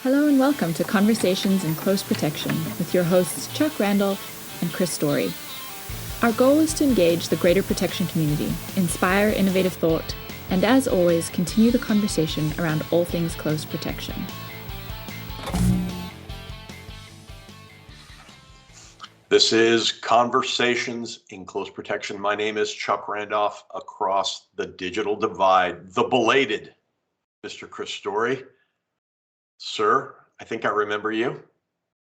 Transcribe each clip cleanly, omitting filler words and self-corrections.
Hello and welcome to Conversations in Close Protection with your hosts Chuck Randall and Chris Story. Our goal is to engage the greater protection community, inspire innovative thought, and as always, continue the conversation around all things close protection. This is Conversations in Close Protection. My name is Chuck Randolph, across the digital divide, the belated Mr. Chris Story. Sir, I think I remember you.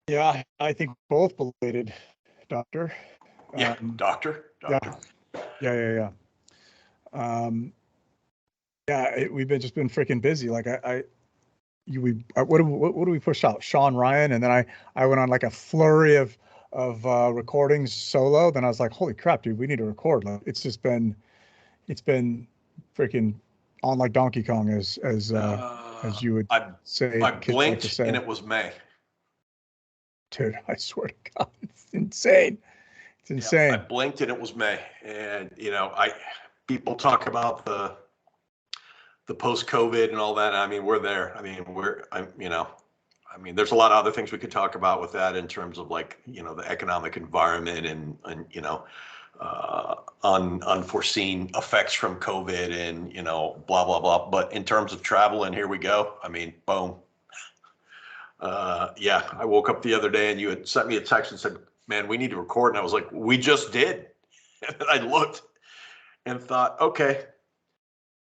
Yeah, I think both belated, Doctor. Yeah, Doctor. Yeah. We've just been freaking busy. Like what do we push out? Sean Ryan, and then I went on like a flurry of recordings solo. Then I was like, holy crap, dude, we need to record. Like it's been freaking on like Donkey Kong, as you would say. I Kids blinked like to say. and it was May. Dude, I swear to God, it's insane. It's insane. Yeah, I blinked and it was May. And people talk about the post-COVID and all that. I mean, we're there. I mean, there's a lot of other things we could talk about with that in terms of like, the economic environment and unforeseen effects from COVID and, blah, blah, blah. But in terms of travel, and here we go. I mean, boom. I woke up the other day and you had sent me a text and said, man, we need to record. And I was like, we just did. And then I looked and thought, okay,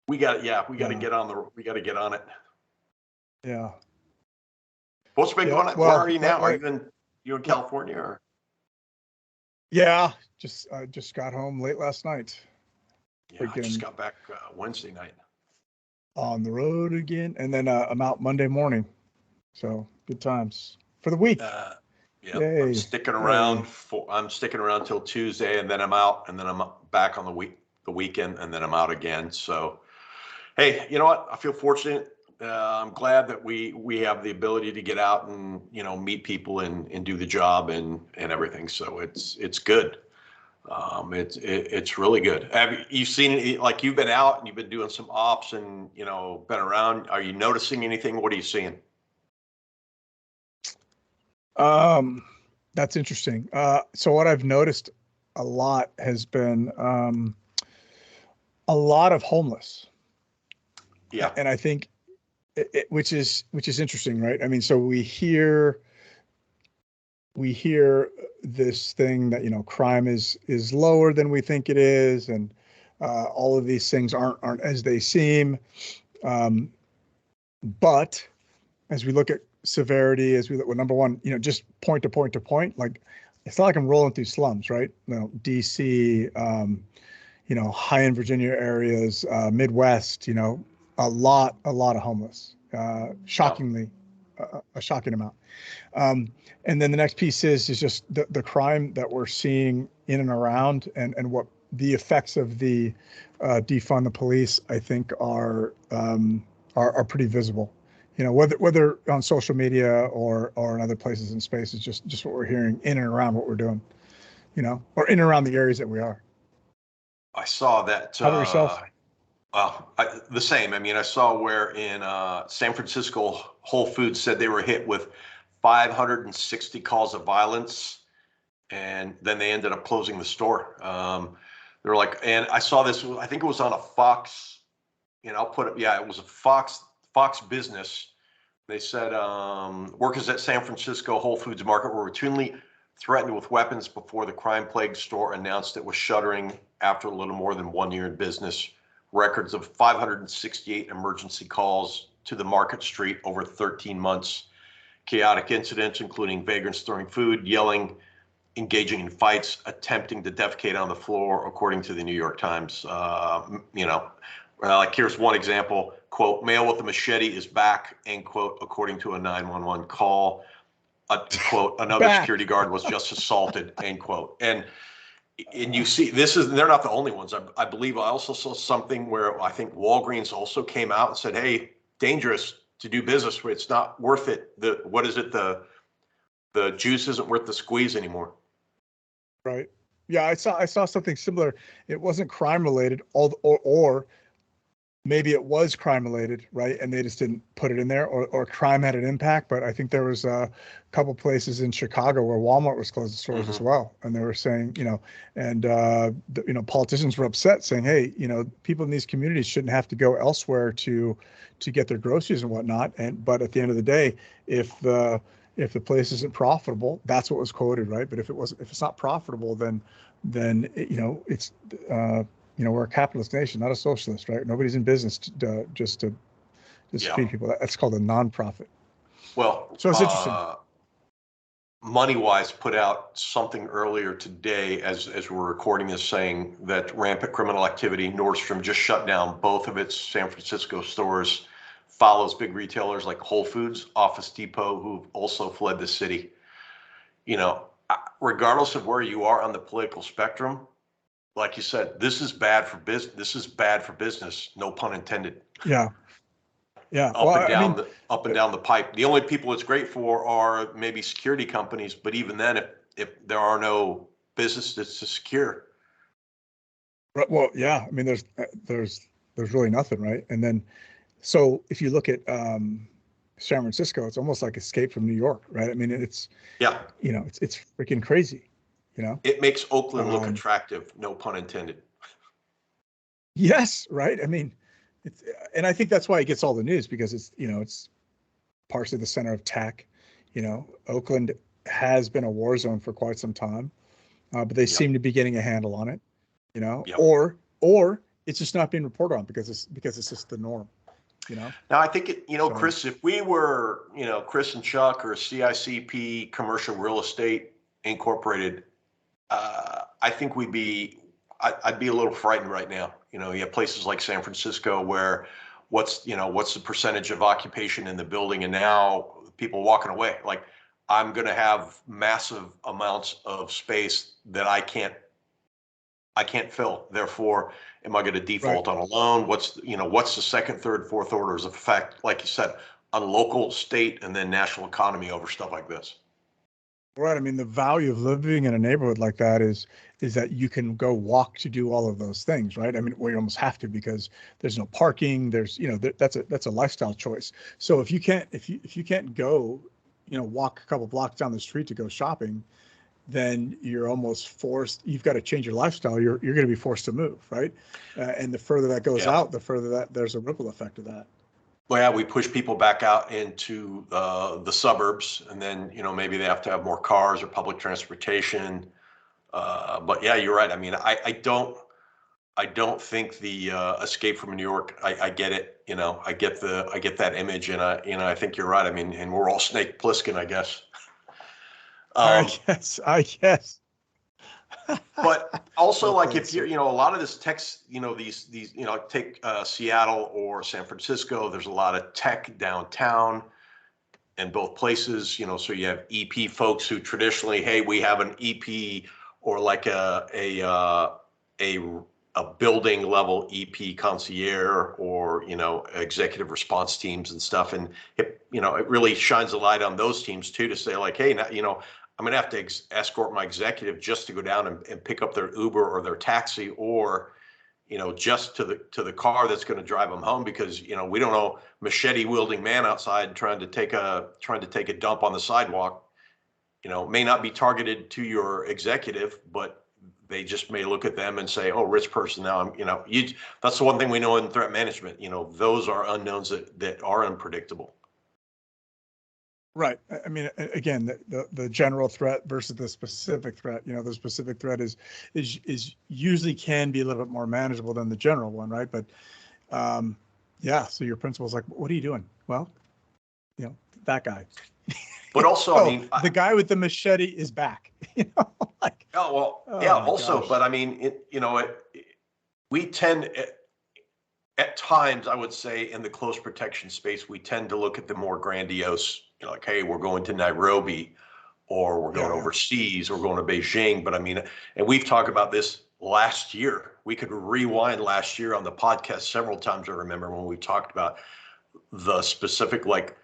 we got to get on it. Yeah. What's been going on? Well, where are you now? Are you in California or? Yeah, just got home late last night. Yeah, I just got back Wednesday night. On the road again, and then I'm out Monday morning. So good times for the week. I'm sticking around till Tuesday, and then I'm out, and then I'm back on the weekend, and then I'm out again. So, hey, you know what? I feel fortunate. I'm glad that we have the ability to get out and meet people and do the job and everything. So it's good. It's really good. Have you seen it? Like you've been out and you've been doing some ops and been around. Are you noticing anything? What are you seeing? That's interesting. So what I've noticed a lot has been a lot of homeless. Yeah. And I think which is interesting, right? I mean, so we hear this thing that crime is lower than we think it is, and all of these things aren't as they seem. But as we look at severity, as we look, well, number one, just point to point, like it's not like I'm rolling through slums, right? DC, high-end Virginia areas, Midwest, a lot of homeless, shockingly, a shocking amount. And then the next piece is just the crime that we're seeing in and around, and what the effects of the defund the police, I think, are pretty visible. Whether on social media or in other places in spaces, just what we're hearing in and around what we're doing, or in and around the areas that we are. I saw that. How about yourself? The same. I mean, I saw where in San Francisco, Whole Foods said they were hit with 560 calls of violence, and then they ended up closing the store. They were like, and I saw this, I think it was on a Fox, I'll put it, it was a Fox Business. They said workers at San Francisco Whole Foods market were routinely threatened with weapons before the crime-plagued store announced it was shuttering after a little more than 1 year in business. Records of 568 emergency calls to the market street over 13 months. Chaotic incidents, including vagrants throwing food, yelling, engaging in fights, attempting to defecate on the floor, according to the New York Times. Like here's one example, quote, male with a machete is back, end quote, according to a 911 call. Quote, another security guard was just assaulted, end quote. And you see, they're not the only ones. I believe I also saw something where I think Walgreens also came out and said, hey, dangerous to do business with. It's not worth it. The juice isn't worth the squeeze anymore. Right. Yeah, I saw something similar. It wasn't crime related, or maybe it was crime related, right? And they just didn't put it in there, or crime had an impact. But I think there was a couple places in Chicago where Walmart was closing stores as well. And they were saying, and, politicians were upset saying, hey, people in these communities shouldn't have to go elsewhere to get their groceries and whatnot. But at the end of the day, if the place isn't profitable, that's what was quoted, right? But if it's not profitable, then it's, we're a capitalist nation, not a socialist, right? Nobody's in business just to feed people. That's called a nonprofit. Well, so it's interesting. MoneyWise put out something earlier today as we're recording this, saying that rampant criminal activity, Nordstrom just shut down both of its San Francisco stores, follows big retailers like Whole Foods, Office Depot, who've also fled the city. Regardless of where you are on the political spectrum, like you said, this is bad for business. This is bad for business. No pun intended. Yeah. Up and down the pipe. The only people it's great for are maybe security companies, but even then, if there are no businesses to secure. Well, yeah. I mean, there's really nothing, right? And then, so if you look at San Francisco, it's almost like Escape from New York, right? I mean, it's it's freaking crazy. It makes Oakland look attractive. No pun intended. Yes, right. I mean, and I think that's why it gets all the news, because it's partially the center of tech. Oakland has been a war zone for quite some time, but they seem to be getting a handle on it. Or it's just not being reported on because it's just the norm. Now I think Chris, if we were Chris and Chuck or CiCP Commercial Real Estate Incorporated, I think I'd be a little frightened right now. You have places like San Francisco where what's the percentage of occupation in the building, and now people walking away. Like, I'm going to have massive amounts of space that I can't fill. Therefore, am I going to default on a loan? What's the second, third, fourth orders of effect, like you said, on local, state, and then national economy over stuff like this? Right. I mean, the value of living in a neighborhood like that is that you can go walk to do all of those things, right? I mean, well, you almost have to, because there's no parking. There's, that's a lifestyle choice. So if you can't go, walk a couple blocks down the street to go shopping, then you're almost forced. You've got to change your lifestyle. You're going to be forced to move, right? And the further that goes out, the further that there's a ripple effect of that. Well, yeah, we push people back out into the suburbs, and then maybe they have to have more cars or public transportation. But yeah, you're right. I mean, I don't think the Escape from New York. I get it. I get that image, and I think you're right. I mean, and we're all Snake Plissken, I guess. I guess. But also, like, if you're, a lot of this text, these, take Seattle or San Francisco, there's a lot of tech downtown in both places, so you have EP folks who traditionally, hey, we have an EP or like a building level EP concierge or, executive response teams and stuff. And it really shines a light on those teams too, to say like, hey, now, I'm going to have to escort my executive just to go down and pick up their Uber or their taxi, or, just to the car that's going to drive them home, because, we don't know, machete wielding man outside trying to take a dump on the sidewalk, may not be targeted to your executive, but they just may look at them and say, oh, rich person. Now that's the one thing we know in threat management, those are unknowns that are unpredictable. Right. I mean, again, the general threat versus the specific threat. The specific threat is usually can be a little bit more manageable than the general one, right? But so your principal's like, what are you doing? Well, that guy. But also, I mean, the guy with the machete is back. Like. Oh well, yeah. Also, gosh. but I mean, we tend. At times, I would say in the close protection space, we tend to look at the more grandiose, like, hey, we're going to Nairobi, or we're going overseas, or we're going to Beijing. But I mean, and we've talked about this last year. We could rewind last year on the podcast several times. I remember when we talked about the specific, like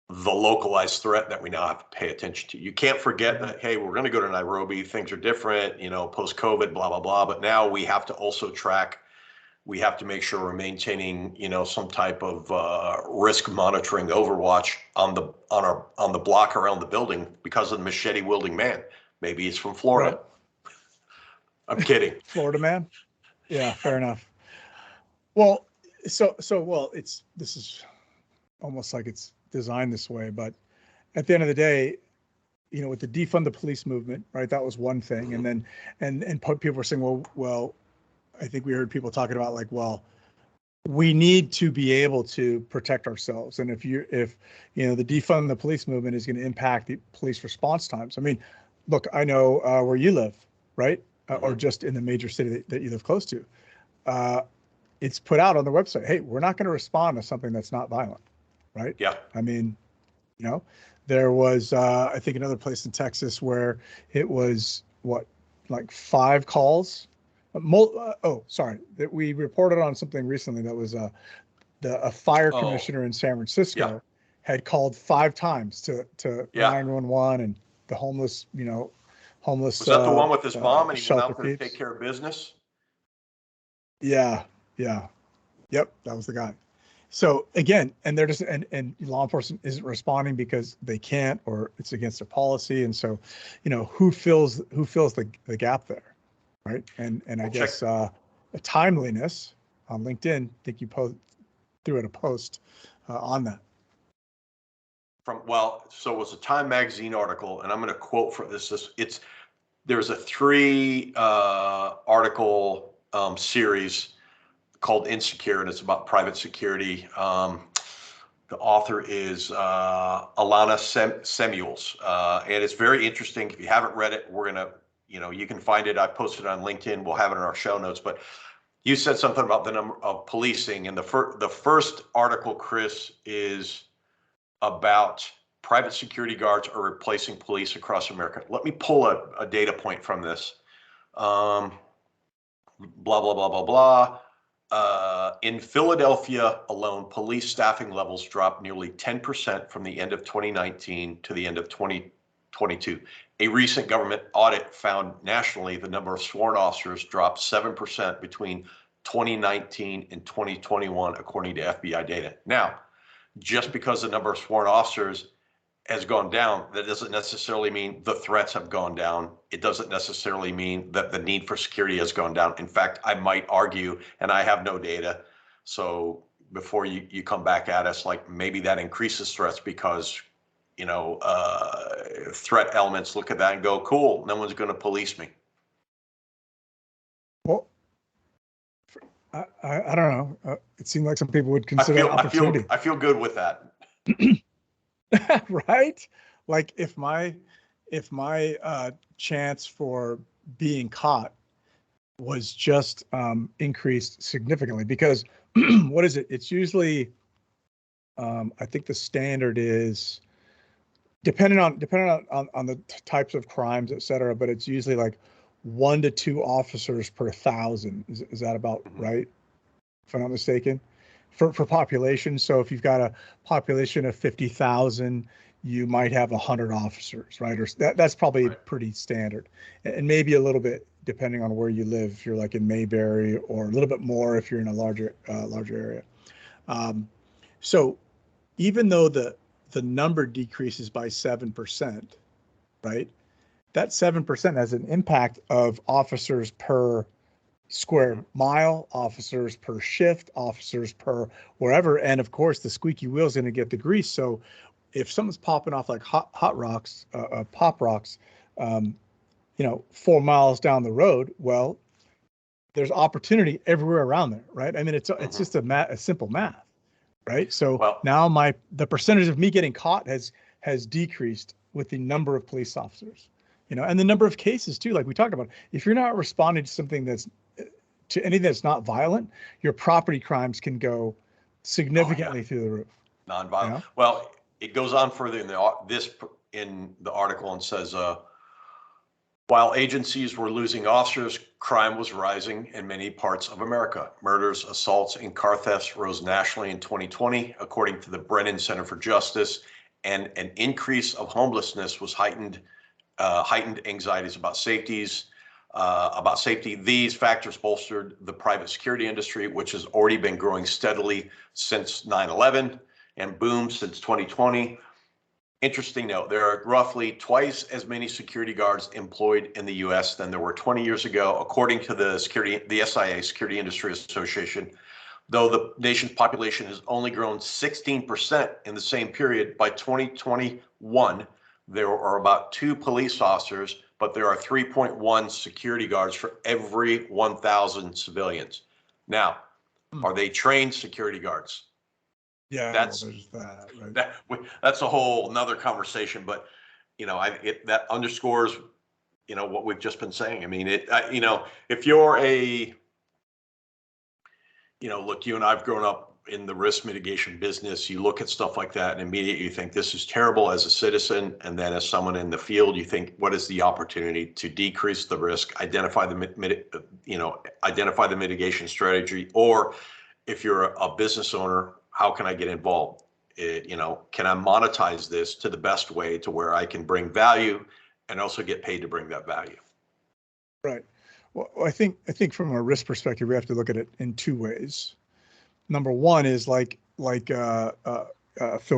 the localized threat that we now have to pay attention to. You can't forget that, hey, we're going to go to Nairobi. Things are different, post-COVID, blah, blah, blah. But now we have to also track we have to make sure we're maintaining, some type of risk monitoring overwatch on the block around the building because of the machete wielding man. Maybe it's from Florida. Right. I'm kidding. Florida man. Yeah, fair enough. Well, well, this is almost like it's designed this way, but at the end of the day, with the defund the police movement, right? That was one thing, and then people were saying, well, I think we heard people talking about like, well, we need to be able to protect ourselves, and if the defund the police movement is going to impact the police response times. I mean, look, I know where you live, right? Or just in the major city that you live close to. It's put out on the website, hey, we're not going to respond to something that's not violent, right? Yeah. I mean, there was, I think, another place in Texas where it was like 5 calls. That we reported on something recently that was a fire commissioner in San Francisco had called 5 times to 911 and the homeless. Was that the one with his mom and he went out there to peeps. take care of business? Yeah. Yep, that was the guy. So again, and they're just and law enforcement isn't responding because they can't or it's against their policy. And so, who fills the gap there, right? And I guess a timeliness on LinkedIn. I think you threw out a post on that. So it was a Time magazine article, and I'm going to quote from this. There's a 3 article series called Insecure, and it's about private security. The author is Alana Samuels, and it's very interesting. If you haven't read it, we're gonna, you can find it. I posted it on LinkedIn. We'll have it in our show notes. But you said something about the number of policing, and the first article, Chris, is about private security guards are replacing police across America. Let me pull a data point from this. Blah blah blah blah blah. In Philadelphia alone, police staffing levels dropped nearly 10% from the end of 2019 to the end of 2022. A recent government audit found nationally the number of sworn officers dropped 7% between 2019 and 2021, according to FBI data. Now, just because the number of sworn officers has gone down, that doesn't necessarily mean the threats have gone down. It doesn't necessarily mean that the need for security has gone down. In fact, I might argue, and I have no data, so before you come back at us, like maybe that increases threats because, threat elements look at that and go, cool, no one's going to police me. Well, I don't know. It seemed like some people would consider it opportunity. I feel good with that. Right? Like if my chance for being caught was just increased significantly, because what is it? It's usually I think the standard is depending on the types of crimes, et cetera, but it's usually like 1 to 2 officers per 1,000. Is that about right? If I'm not mistaken, for population. So if you've got a population of 50,000, you might have 100 officers, right? Or that's probably pretty standard, and maybe a little bit depending on where you live. If you're like in Mayberry, or a little bit more if you're in a larger area. So even though the number decreases by 7%, right? That 7% has an impact of officers per square mile, officers per shift, officers per wherever, and of course the squeaky wheel is going to get the grease. So if someone's popping off like pop rocks, 4 miles down the road, well, there's opportunity everywhere around there, right? I mean, it's just a simple math, right? So now the percentage of me getting caught has decreased with the number of police officers, and the number of cases too. Like we talked about, if you're not responding to something to anything that's not violent, your property crimes can go significantly through the roof. Non-violent. Well, it goes on further in the article and says, while agencies were losing officers, crime was rising in many parts of America. Murders, assaults, and car thefts rose nationally in 2020, according to the Brennan Center for Justice, and an increase of homelessness was heightened anxieties about safeties. about safety. These factors bolstered the private security industry, which has already been growing steadily since 9/11 and boomed since 2020. Interesting note, there are roughly twice as many security guards employed in the US than there were 20 years ago, according to the SIA, Security Industry Association. Though the nation's population has only grown 16% in the same period, by 2021, there are about 2 police officers, but there are 3.1 security guards for every 1,000 civilians. Now, are they trained security guards? Yeah, That's there's that, right? that's a whole another conversation, but that underscores what we've just been saying. I mean, if you're look, you and I've grown up in the risk mitigation business. You look at stuff like that and immediately you think this is terrible as a citizen, and then as someone in the field, you think, what is the opportunity to decrease the risk, identify the mitigation strategy, or if you're a business owner, how can I get involved? Can I monetize this to the best way to where I can bring value and also get paid to bring that value? Right. Well, I think from a risk perspective, we have to look at it in 2 ways. Number one is like Phil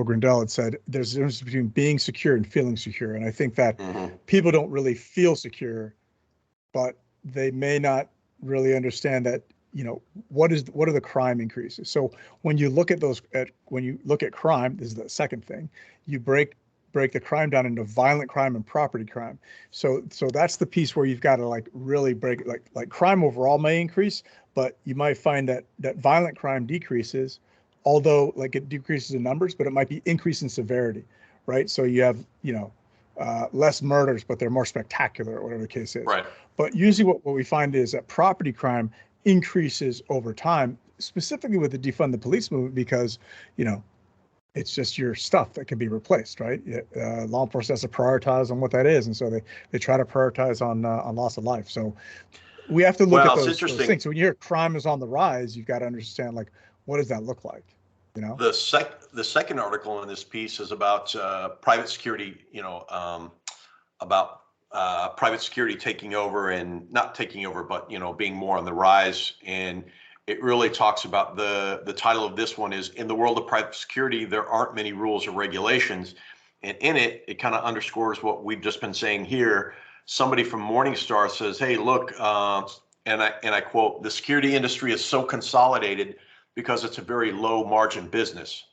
Grindell had said, there's a difference between being secure and feeling secure. And I think that people don't really feel secure, but they may not really understand that, what are the crime increases. So when you look at crime, this is the second thing, you break the crime down into violent crime and property crime. So that's the piece where you've got to really break it. Like crime overall may increase, but you might find that violent crime decreases, although it decreases in numbers, but it might be increase in severity, right? So you have less murders, but they're more spectacular, or whatever the case is. Right. But usually what we find is that property crime increases over time, specifically with the defund the police movement, because it's just your stuff that can be replaced, right? Law enforcement has to prioritize on what that is, and so they try to prioritize on loss of life. So we have to look at those things. So when you hear crime is on the rise, you've got to understand what does that look like? The second article in this piece is about private security. About private security taking over, and not taking over, but being more on the rise. And it really talks about the title of this one is, in the world of private security, there aren't many rules or regulations. And in it kind of underscores what we've just been saying here. Somebody from Morningstar says, hey, look, and I quote, the security industry is so consolidated because it's a very low margin business,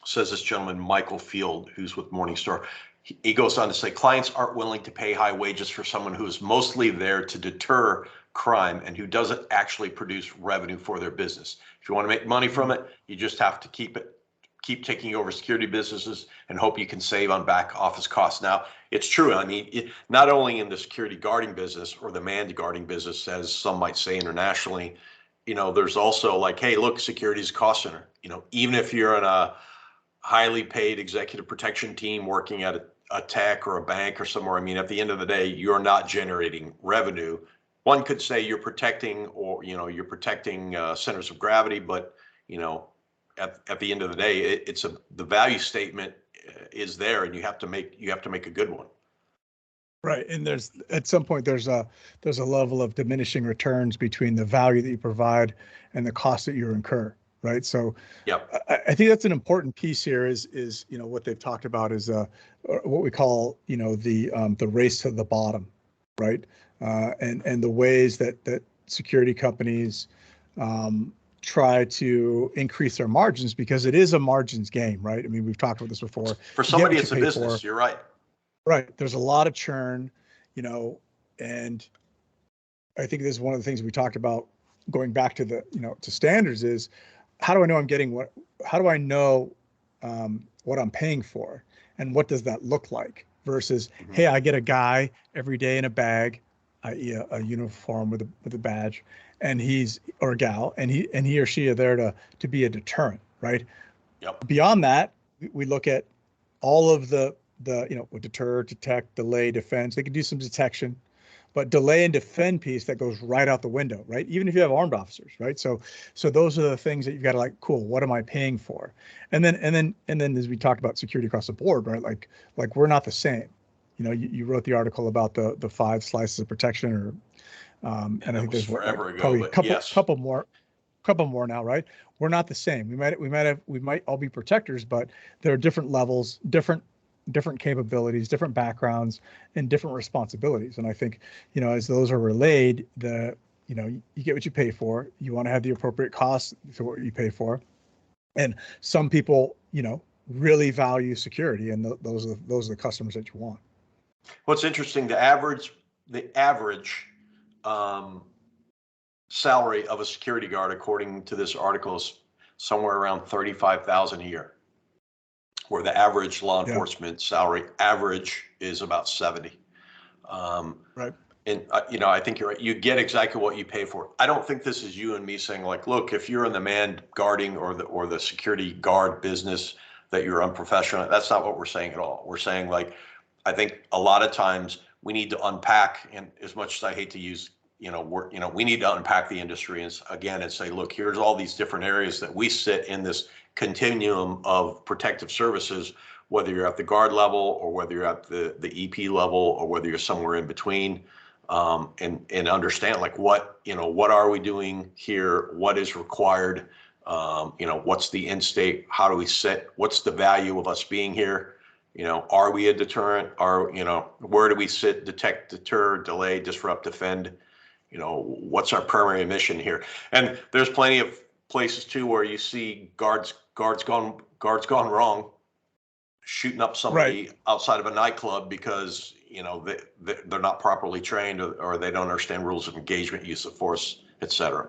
says this gentleman, Michael Field, who's with Morningstar. He goes on to say, clients aren't willing to pay high wages for someone who is mostly there to deter crime and who doesn't actually produce revenue for their business. If you want to make money from it, you just have to keep taking over security businesses and hope you can save on back office costs. Now, it's true. I mean, not only in the security guarding business or the manned guarding business, as some might say internationally, there's also hey, look, security is a cost center. Even if you're in a highly paid executive protection team working at a tech or a bank or somewhere, I mean, at the end of the day, you're not generating revenue. One could say you're protecting, or centers of gravity, but at the end of the day, the value statement is there, and you have to make a good one. Right, and at some point there's a level of diminishing returns between the value that you provide and the cost that you incur. Right. So I think that's an important piece here is what they've talked about is what we call, the race to the bottom. Right. And the ways that security companies try to increase their margins, because it is a margins game. Right. I mean, we've talked about this before. For somebody, it's a business. You're right. Right. There's a lot of churn, and I think this is one of the things we talked about going back to to standards is, how do I know I'm getting how do I know what I'm paying for, and what does that look like versus, hey, I get a guy every day in a bag, i.e. a uniform with a badge, and or a gal, and he or she are there to be a deterrent, right? Yep. Beyond that, we look at all of the deter, detect, delay, defense. They can do some detection, but delay and defend piece that goes right out the window, right? Even if you have armed officers, right? So those are the things that you've got to cool, what am I paying for? And then as we talked about security across the board, right? Like we're not the same. You wrote the article about the 5 slices of protection, or And I think there's forever ago, probably a but yes. couple more now, right? We're not the same. We might all be protectors, but there are different levels, different capabilities, different backgrounds, and different responsibilities. And I think, as those are relayed, you get what you pay for. You want to have the appropriate cost for what you pay for. And some people, really value security, and those are the customers that you want. What's interesting, the average salary of a security guard, according to this article, is somewhere around $35,000 a year, where the average law enforcement salary average is about 70. Right. And I think you're right. You get exactly what you pay for. I don't think this is you and me saying like, look, if you're in the manned guarding or the security guard business, that you're unprofessional. That's not what we're saying at all. We're saying like, I think a lot of times we need to unpack, and as much as I hate to use, we need to unpack the industry and say, look, here's all these different areas that we sit in this continuum of protective services, whether you're at the guard level or whether you're at the EP level or whether you're somewhere in between, and understand like what are we doing here? What is required? What's the end state? How do we sit? What's the value of us being here? Are we a deterrent? Where do we sit, detect, deter, delay, disrupt, defend? What's our primary mission here? And there's plenty of places too where you see guards gone wrong, shooting up somebody outside of a nightclub because they're not properly trained or they don't understand rules of engagement, use of force, etc.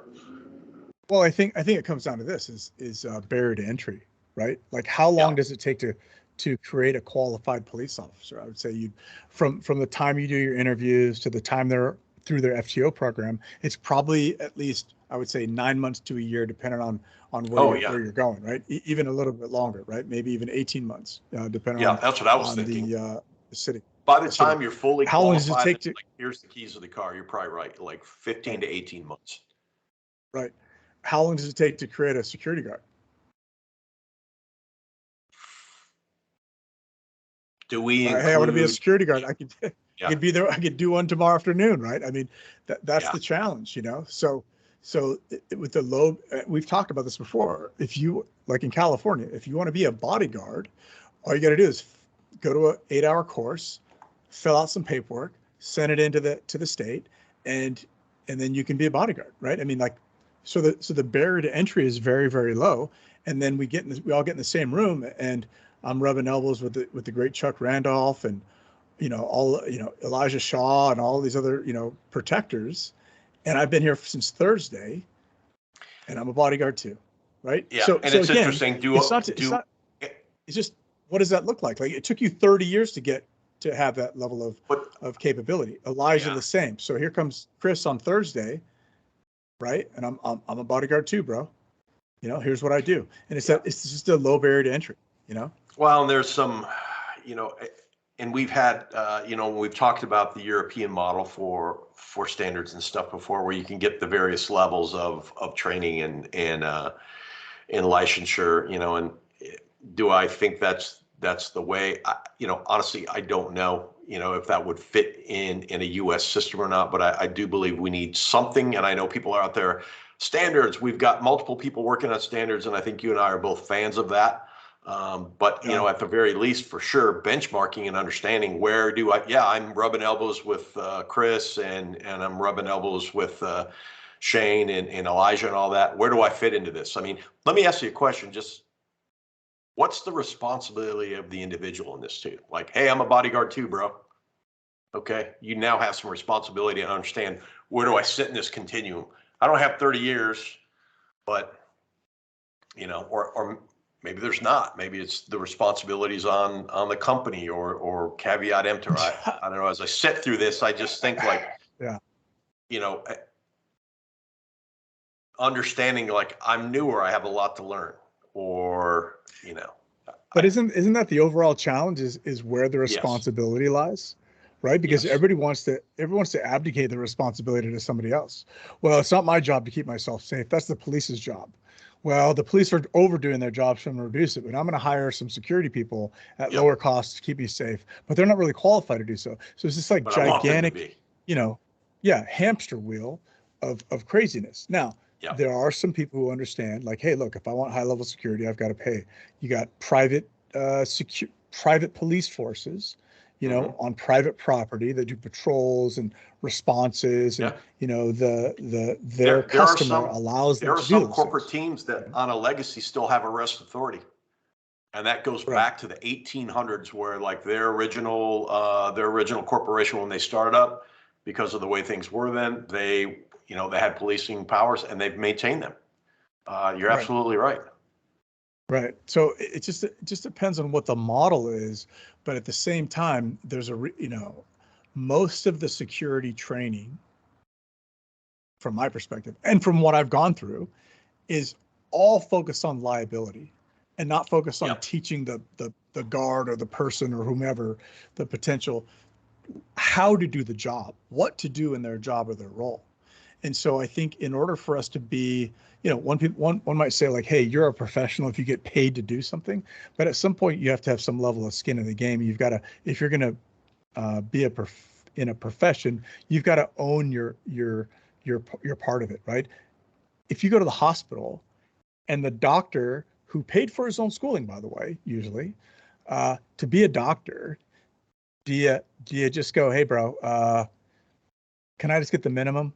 Well, I think it comes down to this is barrier to entry, right? Like how long does it take to create a qualified police officer? I would say from the time you do your interviews to the time they're through their FTO program, it's probably at least, I would say, 9 months to a year, depending on where you're going, right? Even a little bit longer, right? Maybe even 18 months, depending on that's what I was thinking. The city. By the time you're fully how qualified, long does it take to? Like, here's the keys of the car. You're probably right, like 15 to 18 months. Right. How long does it take to create a security guard? Do we include, hey, I want to be a security guard. I could be there. I could do one tomorrow afternoon, right? I mean, that's the challenge, So with the low, we've talked about this before. If you, like in California, if you want to be a bodyguard, all you got to do is go to an 8-hour course, fill out some paperwork, send it into the state, and then you can be a bodyguard, right? I mean, like, so the barrier to entry is very, very low, and then we all get in the same room, and I'm rubbing elbows with the great Chuck Randolph and Elijah Shaw and all these other protectors, and I've been here since Thursday, and I'm a bodyguard too, right? Yeah, so it's again, interesting. It's just, what does that look like? Like, it took you 30 years to have that level of capability. Elijah the same. So here comes Chris on Thursday, right? And I'm a bodyguard too, bro. Here's what I do, and it's just a low barrier to entry. Well, and there's some, and we've had, we've talked about the European model for standards and stuff before, where you can get the various levels of training and licensure, and do I think that's the way? Honestly, I don't know, if that would fit in a U.S. system or not, but I do believe we need something. And I know people are out there, standards, we've got multiple people working on standards, and I think you and I are both fans of that. But at the very least, for sure, benchmarking and understanding where do I'm rubbing elbows with Chris and I'm rubbing elbows with Shane and Elijah and all that. Where do I fit into this? I mean, let me ask you a question. Just what's the responsibility of the individual in this too? Like, hey, I'm a bodyguard too, bro. Okay, you now have some responsibility and understand, where do I sit in this continuum? I don't have 30 years, but or maybe there's not. Maybe it's the responsibilities on the company or caveat emptor. I don't know. As I sit through this, I just think like, understanding like I'm newer, I have a lot to learn, or But isn't that the overall challenge? Is where the responsibility lies, right? Because everybody wants to abdicate the responsibility to somebody else. Well, it's not my job to keep myself safe. That's the police's job. Well, the police are overdoing their job, so I'm going to reduce it, but I'm going to hire some security people at lower costs to keep me safe, but they're not really qualified to do so. So it's just like gigantic, yeah, hamster wheel of craziness. Now, Yeah. there are some people who understand, like, hey, look, if I want high level security, I've got to pay. You got private police forces, on private property that do patrols and responses, and Yeah. their customer allows them there are to do some those corporate things. teams that on a legacy still have arrest authority. And that goes Right. back to the 1800s, where like their original corporation, when they started up, because of the way things were then, they had policing powers and they've maintained them. You're Right. absolutely right. Right. So it just depends on what the model is, but at the same time, there's most of the security training, from my perspective and from what I've gone through, is all focused on liability and not focused on Yep. teaching the guard or the person or whomever, the potential, how to do the job, what to do in their job or their role. And so I think in order for us to be, one might say like, hey, you're a professional if you get paid to do something, but at some point you have to have some level of skin in the game. You've got to, if you're going to be in a profession, you've got to own your part of it, right? If you go to the hospital and the doctor, who paid for his own schooling, by the way, usually, to be a doctor, do you just go, hey, bro, can I just get the minimum?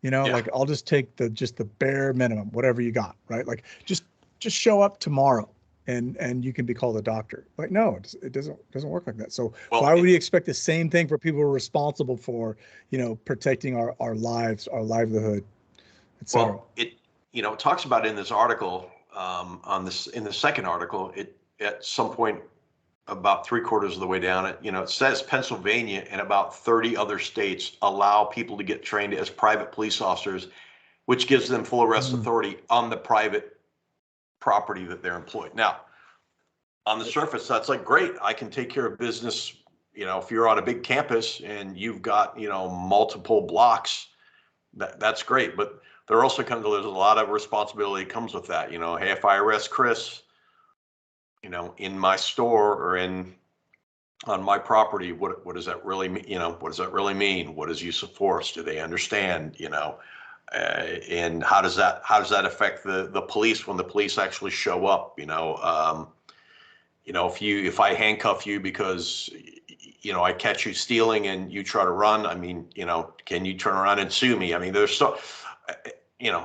Yeah. Like, I'll just take the bare minimum, whatever you got, right? Like, just show up tomorrow and you can be called a doctor. Like, no, it doesn't work like that. So Well, why would we expect the same thing for people who are responsible for, protecting our lives, our livelihood, et cetera? it talks about in this article, in the second article, it at some point about 3/4 of the way down it says Pennsylvania and about 30 other states allow people to get trained as private police officers, which gives them full arrest Mm. authority on the private property that they're employed. Now, on the surface, that's like, great, I can take care of business. If you're on a big campus and you've got, multiple blocks, that's great. But there also there's a lot of responsibility that comes with that. Hey, if I arrest Chris, in my store or on my property, what does that really mean? What does that really mean? What is use of force? Do they understand? And how does that affect the police when the police actually show up? If I handcuff you because I catch you stealing and you try to run, I mean, can you turn around and sue me? I mean, there's and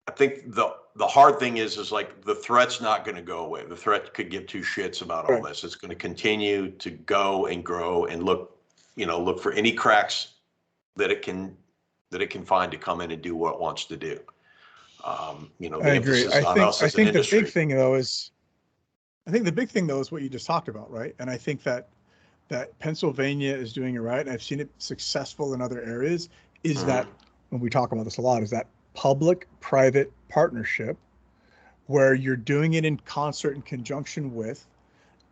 I think the hard thing is like the threat's not going to go away. The threat could give two shits about all Right. this. It's going to continue to go and grow and look for any cracks that it can find to come in and do what it wants to do. The I agree. emphasis on us I as an think the big industry. thing though is, I think the big thing though is what you just talked about, right? And I think that Pennsylvania is doing it right, and I've seen it successful in other areas, is Mhm. that, when we talk about this a lot, is that public-private partnership where you're doing it in concert, in conjunction with,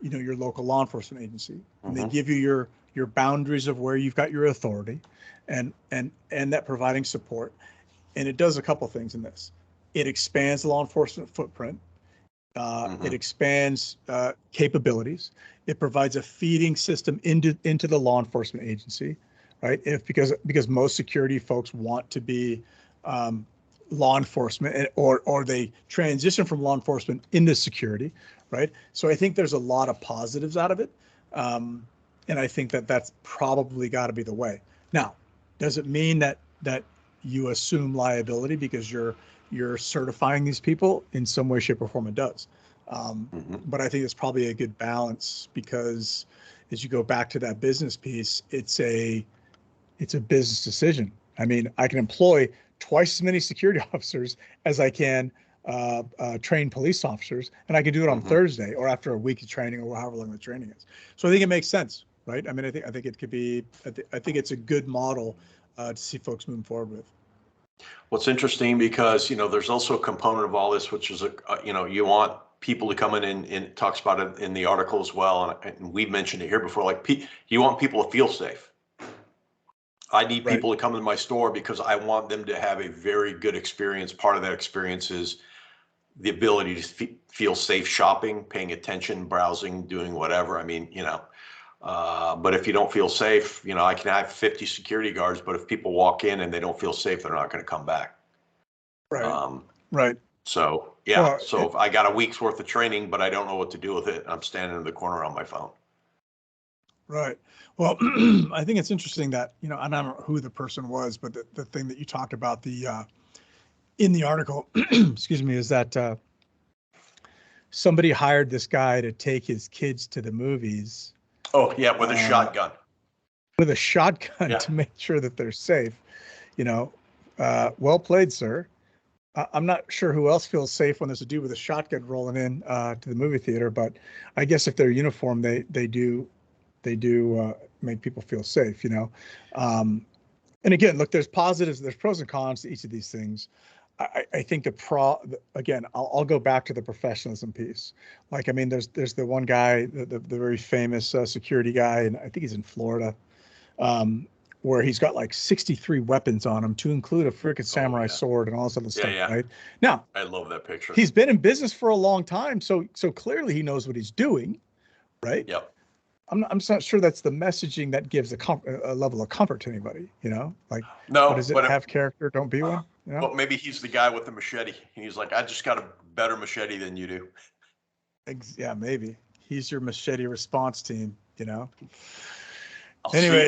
your local law enforcement agency, and they Mhm. give you your boundaries of where you've got your authority, and that providing support. And it does a couple things in this. It expands the law enforcement footprint. It Mhm. expands capabilities. It provides a feeding system into the law enforcement agency, right? Because most security folks want to be law enforcement, or they transition from law enforcement into security, right? So I think there's a lot of positives out of it, and I think that that's probably got to be the way. Now, does it mean that you assume liability because you're certifying these people? In some way, shape, or form, it does. Mhm. But I think it's probably a good balance, because as you go back to that business piece, it's a business decision. I mean, I can employ twice as many security officers as I can train police officers, and I can do it on Mhm. Thursday or after a week of training, or however long the training is. So I think it makes sense, right? I mean, I think it could be. I think it's a good model to see folks moving forward with. What's interesting, because there's also a component of all this, which is you want people to come in, and it talks about it in the article as well, and we've mentioned it here before. Like, you want people to feel safe. I need Right. people to come to my store because I want them to have a very good experience. Part of that experience is the ability to feel safe shopping, paying attention, browsing, doing whatever. I mean, But if you don't feel safe, I can have 50 security guards, but if people walk in and they don't feel safe, they're not going to come back. Right. Right. So yeah, Well, if I got a week's worth of training, but I don't know what to do with it, I'm standing in the corner on my phone. Right. Well, I think it's interesting that, I don't know who the person was, but the thing that you talked about in the article, excuse me, is that somebody hired this guy to take his kids to the movies. Oh yeah, with a shotgun. With a shotgun to make sure that they're safe. Well played, sir. I'm not sure who else feels safe when there's a dude with a shotgun rolling in to the movie theater, but I guess if they're uniformed, they do make people feel safe. And again, look, there's positives, there's pros and cons to each of these things. I think again, I'll go back to the professionalism piece. Like, I mean, there's the one guy, the very famous security guy, and I think he's in Florida, where he's got like 63 weapons on him, to include a freaking samurai sword and all this other stuff. Right now, I love that picture. He's been in business for a long time, so clearly he knows what he's doing, right? Yep. I'm not sure that's the messaging that gives a level of comfort to anybody. Like, no, what does it have character? Don't be one. Well, maybe he's the guy with the machete. He's like, I just got a better machete than you do. Yeah, maybe he's your machete response team. I'll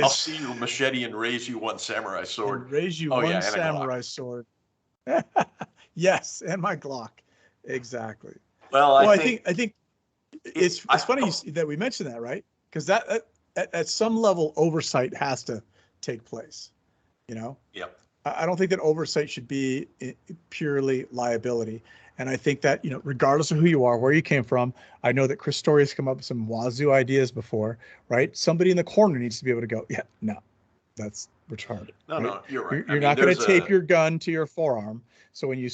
see your machete and raise you one samurai sword. And raise you one samurai sword. Yes, and my Glock. Exactly. Well, I think it's funny that we mentioned that, right? Because that at some level oversight has to take place. Yep. I don't think that oversight should be purely liability. And I think that, regardless of who you are, where you came from, I know that Chris Story has come up with some wazoo ideas before, right? Somebody in the corner needs to be able to go, yeah, no, that's retarded. No, right? no, you're right. You're not going to tape your gun to your forearm. So when you're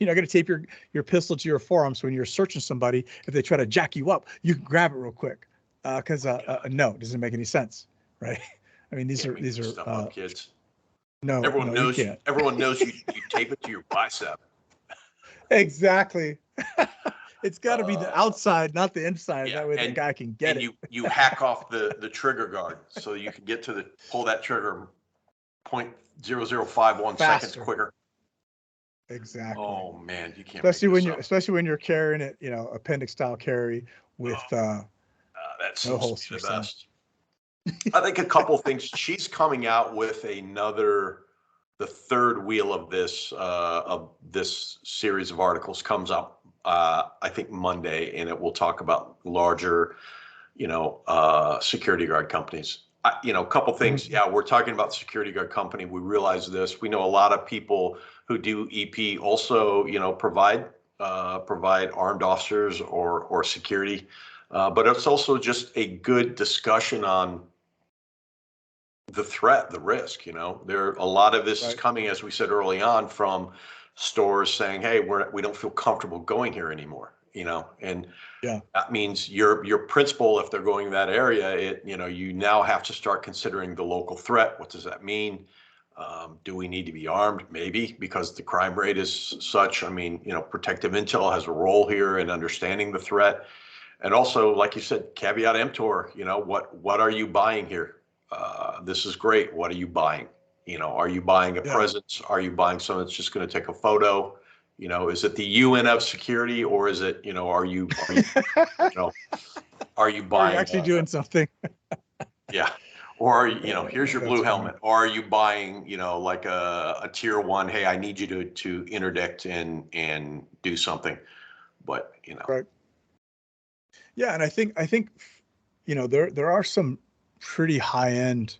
not going to tape your pistol to your forearm, so when you're searching somebody, if they try to jack you up, you can grab it real quick. Because no, it doesn't make any sense, right? I mean, these are stuff up, kids. No, everyone knows. You can't. Everyone knows you tape it to your bicep. Exactly. It's got to be the outside, not the inside. That way the guy can get it. You hack off the trigger guard so you can get to pull that trigger 0.0051 seconds quicker. Exactly. Oh man, you can't. Especially when you're carrying it, appendix style carry with that no seems to be the best. I think a couple things. She's coming out with the third wheel of this series of articles comes up, I think Monday, and it will talk about larger, security guard companies. A couple things. Mm-hmm. Yeah, we're talking about the security guard company. We realize this. We know a lot of people who do EP also, provide armed officers or security, but it's also just a good discussion on the threat, the risk. There a lot of this is coming, as we said early on, from stores saying, hey, we don't feel comfortable going here anymore, and that means your principal, if they're going that area, you now have to start considering the local threat. What does that mean? Do we need to be armed? Maybe, because the crime rate is such. I mean, protective intel has a role here in understanding the threat. And also, like you said, caveat emptor, what are you buying here? This is great. What are you buying? Are you buying a presence? Are you buying someone that's just going to take a photo? Is it the UN of security, or is it, are you are you buying? Are you actually doing something? Yeah. Or, here's your blue helmet. Or are you buying, like a tier one, hey, I need you to interdict and do something. But, Right. Yeah. And I think, there are some pretty high end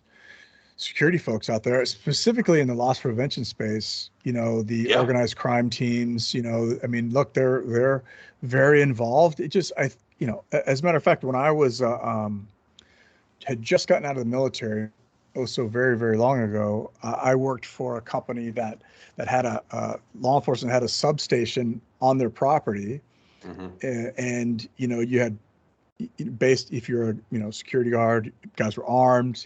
security folks out there, specifically in the loss prevention space, the organized crime teams, I mean, look, they're very involved. It just, as a matter of fact, when I was, had just gotten out of the military, so very, very long ago, I worked for a company that had law enforcement had a substation on their property. Mm-hmm. And, you had if you're a, security guard, guys were armed,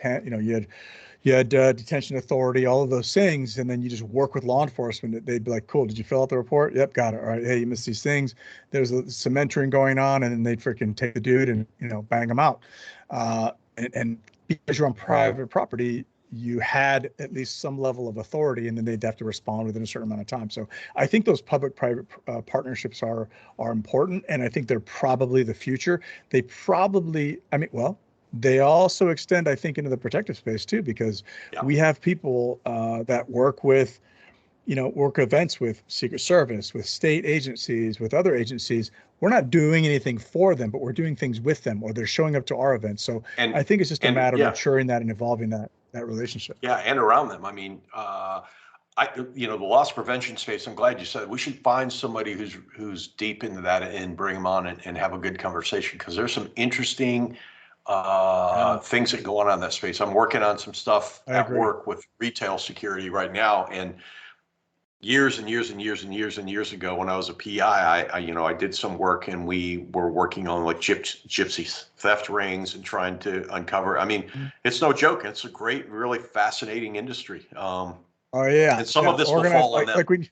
you had detention authority, all of those things. And then you just work with law enforcement. They'd be like, cool, did you fill out the report? Yep, got it. All right. Hey, you missed these things. There's some mentoring going on, and then they'd freaking take the dude and, bang him out. and because you're on private property, you had at least some level of authority, and then they'd have to respond within a certain amount of time. So I think those public-private partnerships are important, and I think they're probably the future. They probably, I mean, well, they also extend, I think, into the protective space too, because we have people that work with, work events with Secret Service, with state agencies, with other agencies. We're not doing anything for them, but we're doing things with them, or they're showing up to our events. So I think it's just a matter of maturing that and evolving that relationship. Yeah, and around them. I mean, the loss prevention space, I'm glad you said we should find somebody who's deep into that and bring them on and have a good conversation, because there's some interesting things that go on in that space. I'm working on some stuff at work with retail security right now, and years and years and years and years and years ago, when I was a PI, I did some work, and we were working on like gypsies, theft rings, and trying to uncover. I mean, it's no joke. It's a great, really fascinating industry. Oh yeah, and some of this will fall on them.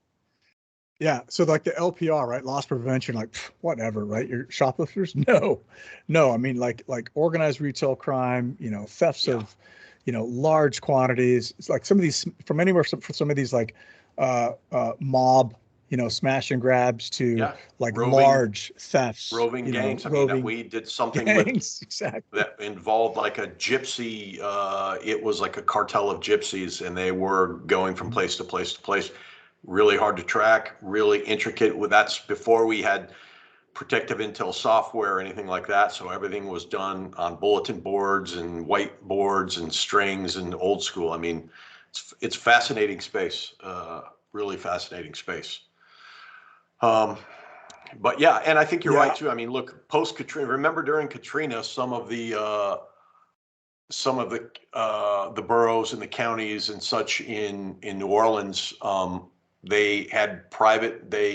So like the LPR, right? Loss prevention, like whatever, right? You're shoplifters? No. I mean, like organized retail crime, thefts of, large quantities. It's like some of these, from anywhere for some of these like mob, smash and grabs to like large thefts, roving gangs. I mean, we did something gangs, that involved like a gypsy. It was like a cartel of gypsies, and they were going from place to place to place. Really hard to track, really intricate. That's before we had protective intel software or anything like that. So everything was done on bulletin boards and whiteboards and strings and old school. I mean, it's fascinating space, really fascinating space. But yeah, and I think you're right too. I mean, look, post Katrina, remember during Katrina, some of the boroughs and the counties and such in New Orleans, they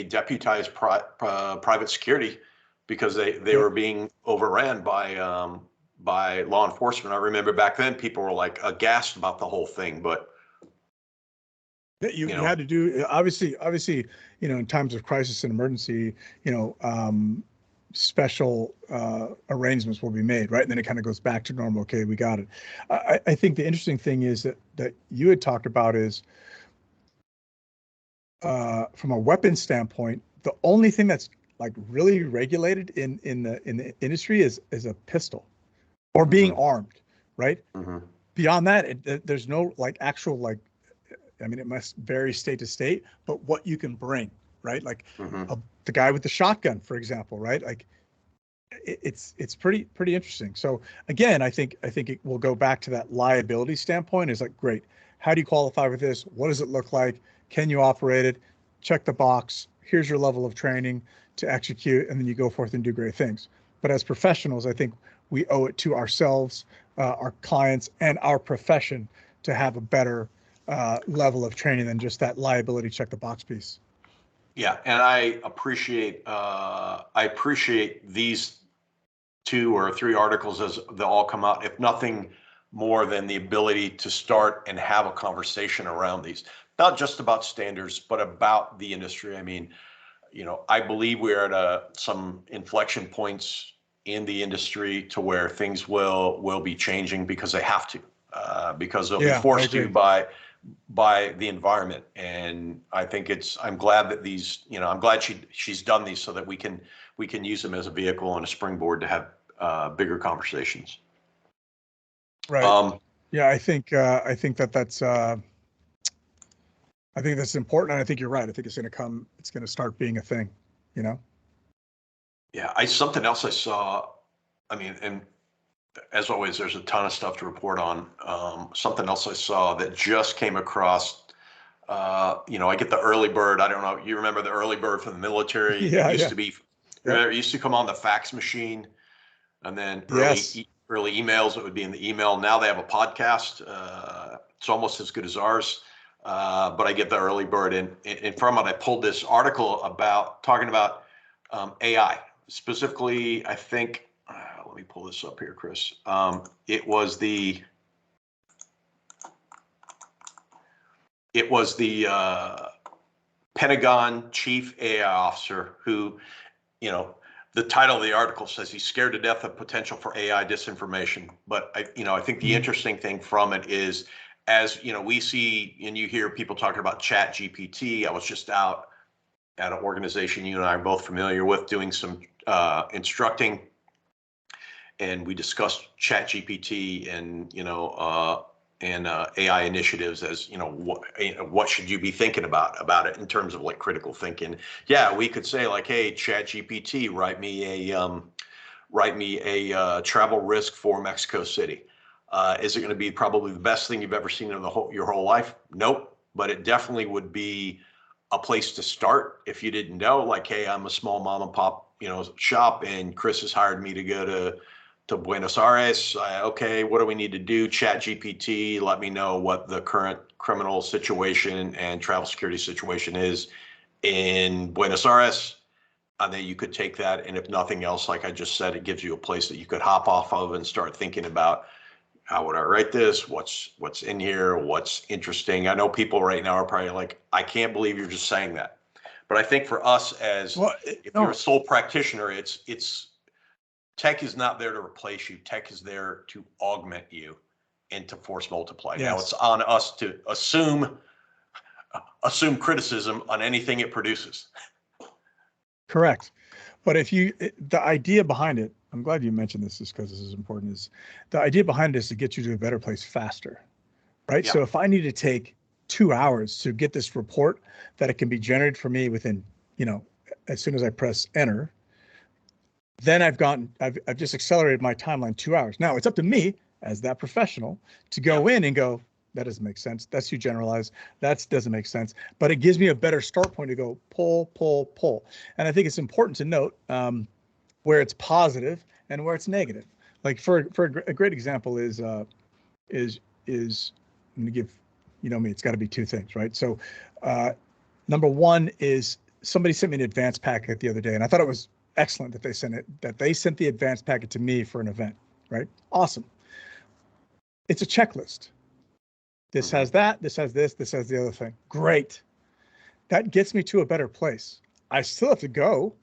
deputized private security because they were being overran by law enforcement. I remember back then people were like aghast about the whole thing, but you had to do, obviously, in times of crisis and emergency, special arrangements will be made, right? And then it kind of goes back to normal. Okay, we got it. I think the interesting thing is that you had talked about is, from a weapons standpoint, the only thing that's like really regulated in the industry is a pistol or being armed, right? Beyond that, there's no like actual like, I mean, it must vary state to state, but what you can bring, right? Like the guy with the shotgun, for example, right? Like it's pretty interesting. So again, I think it will go back to that liability standpoint. Is like, great, how do you qualify with this? What does it look like? Can you operate it? Check the box. Here's your level of training to execute, and then you go forth and do great things. But as professionals, I think we owe it to ourselves, our clients, and our profession to have a better level of training than just that liability check the box piece. Yeah, and I appreciate these 2 or 3 articles as they all come out, if nothing more than the ability to start and have a conversation around these, not just about standards, but about the industry. I mean, I believe we're at some inflection points in the industry to where things will be changing because they have to, because they'll be forced to by the environment. And I think I'm glad that these, I'm glad she's done these so that we can use them as a vehicle and a springboard to have bigger conversations. Right. Yeah, I think that's important. And I think you're right. I think it's going to start being a thing, Yeah. Something else I saw, I mean, and as always, there's a ton of stuff to report on. Something else I saw that just came across, I get the early bird. I don't know. You remember the early bird from the military? Yeah, it used to be, it used to come on the fax machine, and then early emails, it would be in the email. Now they have a podcast. It's almost as good as ours. But I get the early bird, and from it, I pulled this article talking about AI. Specifically, I think, let me pull this up here, Chris. It was the Pentagon chief AI officer who, the title of the article says he's scared to death of potential for AI disinformation. But I think the interesting thing from it is, as we see and you hear people talking about Chat GPT. I was just out at an organization you and I are both familiar with doing some instructing, and we discussed Chat GPT and AI initiatives as what should you be thinking about it in terms of like critical thinking. Yeah, we could say like, hey, Chat GPT, write me a travel risk for Mexico City. Is it going to be probably the best thing you've ever seen in your whole life? Nope, but it definitely would be a place to start if you didn't know. Like, hey, I'm a small mom and pop shop, and Chris has hired me to go to Buenos Aires. Okay, what do we need to do? Chat GPT, let me know what the current criminal situation and travel security situation is in Buenos Aires. And then you could take that, and if nothing else, like I just said, it gives you a place that you could hop off of and start thinking about, how would I write this? What's in here? What's interesting? I know people right now are probably like, I can't believe you're just saying that. But I think for us if you're a sole practitioner, it's tech is not there to replace you. Tech is there to augment you and to force multiply. Yes. Now it's on us to assume criticism on anything it produces. Correct. But the idea behind it, I'm glad you mentioned this just because this is important, is the idea behind it is to get you to a better place faster, right? Yeah. So if I need to take 2 hours to get this report that it can be generated for me within, as soon as I press enter, then I've just accelerated my timeline 2 hours. Now it's up to me as that professional to go in and go, that doesn't make sense. That's too generalized. That doesn't make sense. But it gives me a better start point to go pull, pull, pull. And I think it's important to note where it's positive and where it's negative. Like for a great example is I'm going to give, me, it's got to be two things, right? So number one is somebody sent me an advance packet the other day, and I thought it was excellent that they sent the advance packet to me for an event, right? Awesome. It's a checklist. This has that, this has this has the other thing. Great. That gets me to a better place. I still have to go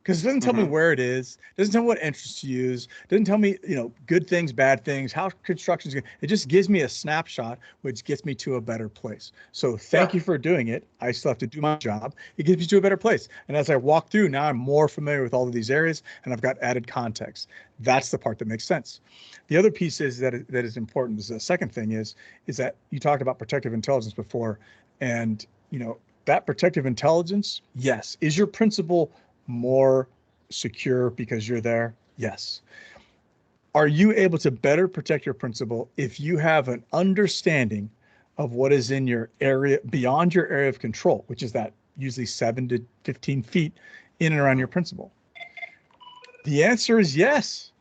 because it doesn't tell me where it is, doesn't tell me what entrance to use, doesn't tell me, good things, bad things, how construction's going. It just gives me a snapshot, which gets me to a better place. So thank you for doing it. I still have to do my job. It gets me to a better place. And as I walk through, now I'm more familiar with all of these areas and I've got added context. That's the part that makes sense. The other piece is that is important. Is the second thing is that you talked about protective intelligence before, and that protective intelligence, yes. Is your principal more secure because you're there? Yes. Are you able to better protect your principal if you have an understanding of what is in your area, beyond your area of control, which is that usually 7 to 15 feet in and around your principal? The answer is yes,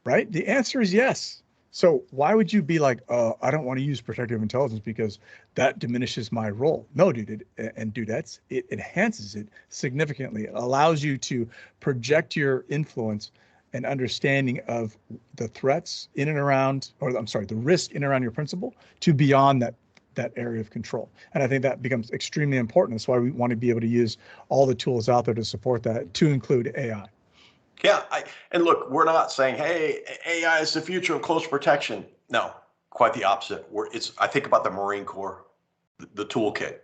right? The answer is yes. So why would you be like, I don't want to use protective intelligence because that diminishes my role? No, dude, dudettes, it enhances it significantly. It allows you to project your influence and understanding of the threats in and around, the risk in and around your principal to beyond that area of control. And I think that becomes extremely important. That's why we want to be able to use all the tools out there to support that, to include AI. Yeah, and look, we're not saying, hey, AI is the future of close protection. No, quite the opposite. I think about the Marine Corps, the toolkit.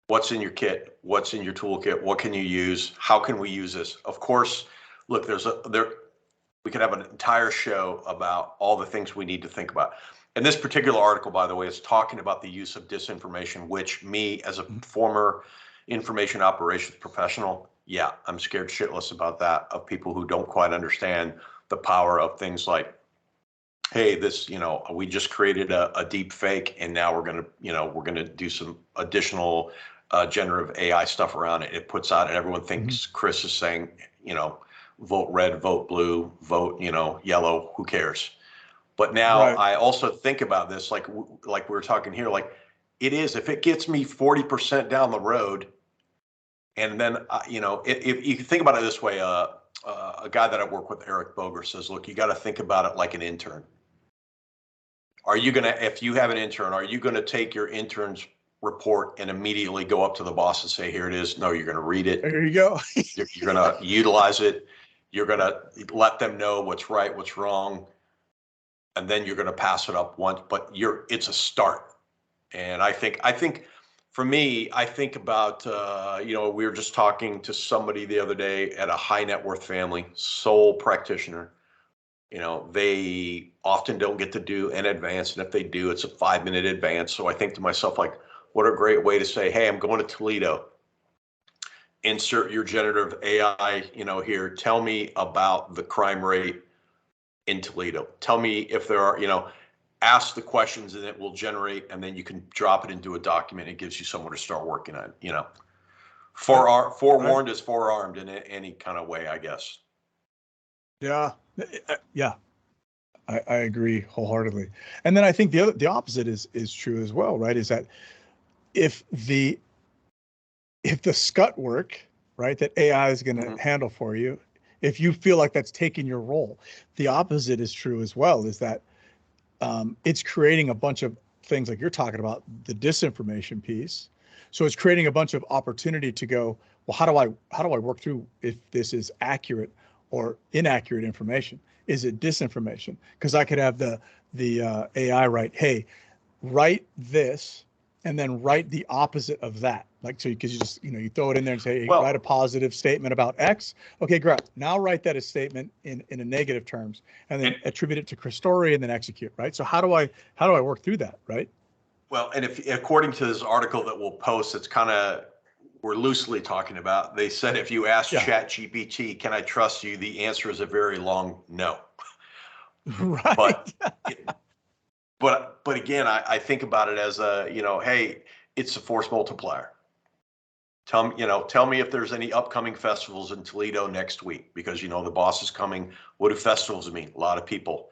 What's in your kit? What's in your toolkit? What can you use? How can we use this? Of course, look, we could have an entire show about all the things we need to think about. And this particular article, by the way, is talking about the use of disinformation, which me, as a former information operations professional, yeah, I'm scared shitless about that, of people who don't quite understand the power of things like, hey, this, we just created a deep fake, and now we're going to do some additional generative AI stuff around it. It puts out, and everyone thinks Chris is saying, vote red, vote blue, vote, yellow, who cares? But now I also think about this, like we were talking here, like it is, if it gets me 40% down the road, and then, if you think about it this way, a guy that I work with, Eric Boger, says, look, you got to think about it like an intern. If you have an intern, are you going to take your intern's report and immediately go up to the boss and say, here it is? No, you're going to read it. There you go. You're going to utilize it. You're going to let them know what's right, what's wrong, and then you're going to pass it up once, but it's a start. And I think for me, I think about, we were just talking to somebody the other day at a high net worth family, sole practitioner. They often don't get to do an advance. And if they do, it's a 5-minute advance. So I think to myself, like, what a great way to say, hey, I'm going to Toledo. Insert your generative AI, here. Tell me about the crime rate in Toledo. Tell me if there are, ask the questions and it will generate, and then you can drop it into a document. It gives you somewhere to start working on, forewarned is forearmed in any kind of way, I guess. Yeah. Yeah. I agree wholeheartedly. And then I think the opposite is true as well, right? Is that if the scut work, right, that AI is going to handle for you, if you feel like that's taking your role, the opposite is true as well, is that it's creating a bunch of things like you're talking about, the disinformation piece. So it's creating a bunch of opportunity to go, well, how do I work through if this is accurate or inaccurate information? Is it disinformation? Because I could have the AI write, hey, write this, and then write the opposite of that. Like, so because you just, you throw it in there and say, hey, write a positive statement about X. Okay, great. Now write that as statement in a negative terms, and then attribute it to Chris Story and then execute, right? So how do I work through that, right? Well, and if according to this article that we'll post, it's kind of, we're loosely talking about, they said if you ask ChatGPT, can I trust you? The answer is a very long no. Right. But again, I think about it as hey, it's a force multiplier. Tell me if there's any upcoming festivals in Toledo next week, because the boss is coming. What do festivals mean? A lot of people.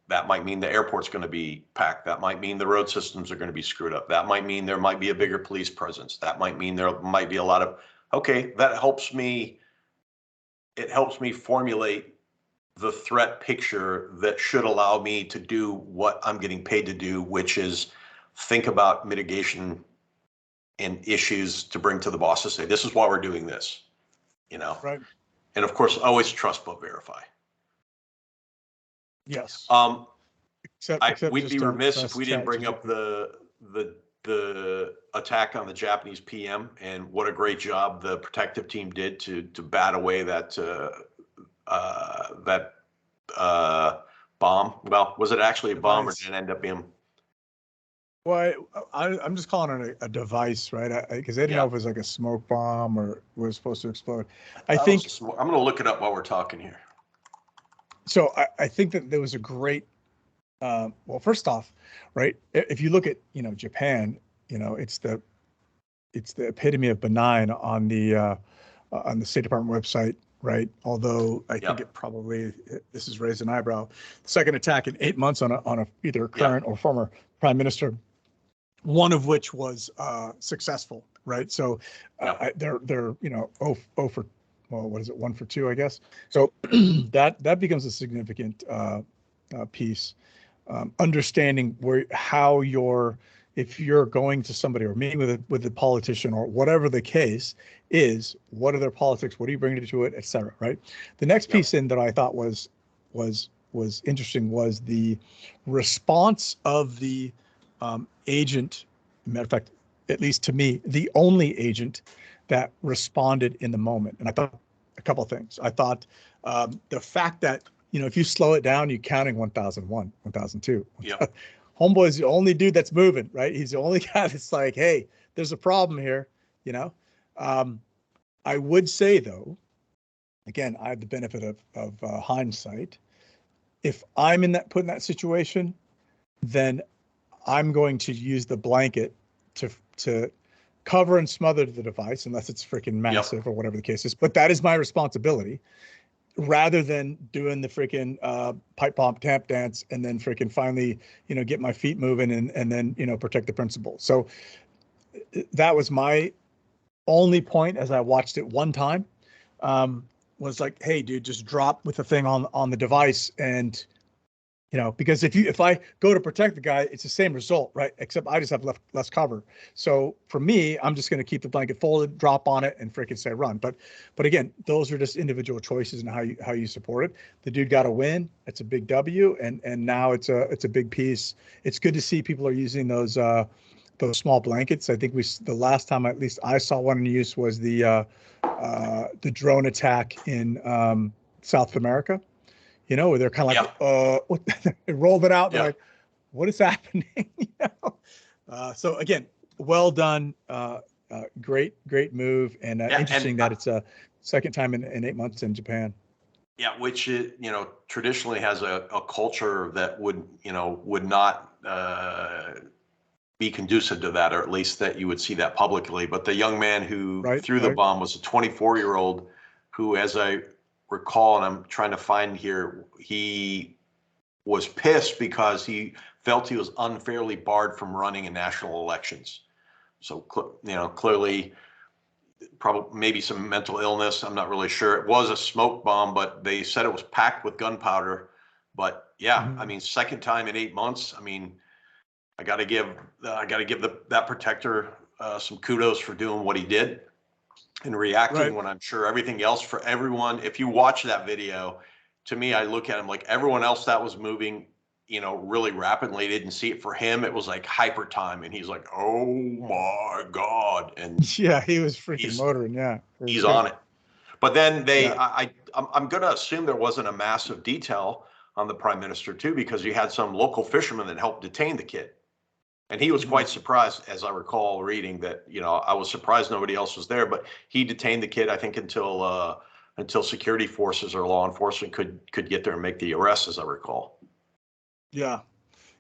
That might mean the airport's going to be packed. That might mean the road systems are going to be screwed up. That might mean there might be a bigger police presence. That might mean there might be a lot of, okay, that helps me. It helps me formulate the threat picture that should allow me to do what I'm getting paid to do, which is think about mitigation and issues to bring to the boss to say, this is why we're doing this, Right. And of course, always trust but verify. Yes. We'd be remiss if we didn't bring up the attack on the Japanese PM, and what a great job the protective team did to bat away that bomb. Well, was it actually a bomb, or did it end up being? Well, I'm just calling it a device, right? Because they didn't know if it was like a smoke bomb or was supposed to explode. I think I'm going to look it up while we're talking here. So I think that there was a great. Well, first off, right? If you look at Japan, it's the epitome of benign on the State Department website, right? Although I think this has raised an eyebrow. The second attack in 8 months on a either current or former prime minister, one of which was successful, right? So they're 0 for, well, what is it, 1 for 2, I guess. So that becomes a significant piece. Understanding if you're going to somebody or meeting with a politician or whatever the case is, what are their politics? What are you bringing to it, et cetera, right? The next piece in that I thought was interesting was the response of the agent. Matter of fact, at least to me, the only agent that responded in the moment. And I thought a couple of things. I thought the fact that, if you slow it down, you're counting 1001, 1002. Homeboy's the only dude that's moving, right? He's the only guy that's like, hey, there's a problem here, I would say, though, again, I have the benefit of hindsight. If I'm put in that situation, then I'm going to use the blanket to cover and smother the device, unless it's freaking massive or whatever the case is. But that is my responsibility, rather than doing the freaking pipe bomb tap dance and then freaking finally, get my feet moving and then, protect the principal. So that was my only point as I watched it one time, was like, hey, dude, just drop with the thing on the device and because if I go to protect the guy, it's the same result, right? Except I just have less cover. So for me, I'm just going to keep the blanket folded, drop on it, and freaking say run. But again, those are just individual choices and how you support it. The dude got a win. It's a big W, and now it's a big piece. It's good to see people are using those small blankets. I think the last time at least I saw one in use was the drone attack in South America. Where they're kind of like, what? They rolled it out. They're like, what is happening? So again, well done. Great move. And interesting that it's a second time in 8 months in Japan. Yeah, which traditionally has a culture that would not be conducive to that, or at least that you would see that publicly. But the young man who threw the bomb was a 24-year-old who, as I recall, and I'm trying to find here, he was pissed because he felt he was unfairly barred from running in national elections. So, clearly, probably maybe some mental illness. I'm not really sure. It was a smoke bomb, but they said it was packed with gunpowder. But yeah, I mean, second time in 8 months. I mean, I got to give that protector some kudos for doing what he did and reacting when I'm sure everything else for everyone. If you watch that video, to me, I look at him like everyone else that was moving, really rapidly, didn't see it. For him, it was like hyper time. And he's like, oh my God. And yeah, he was freaking motoring. Yeah. He's on it. But then I'm going to assume there wasn't a massive detail on the prime minister too, because you had some local fishermen that helped detain the kid. And he was quite surprised, as I recall reading that, I was surprised nobody else was there, but he detained the kid, I think, until security forces or law enforcement could get there and make the arrest, as I recall. Yeah.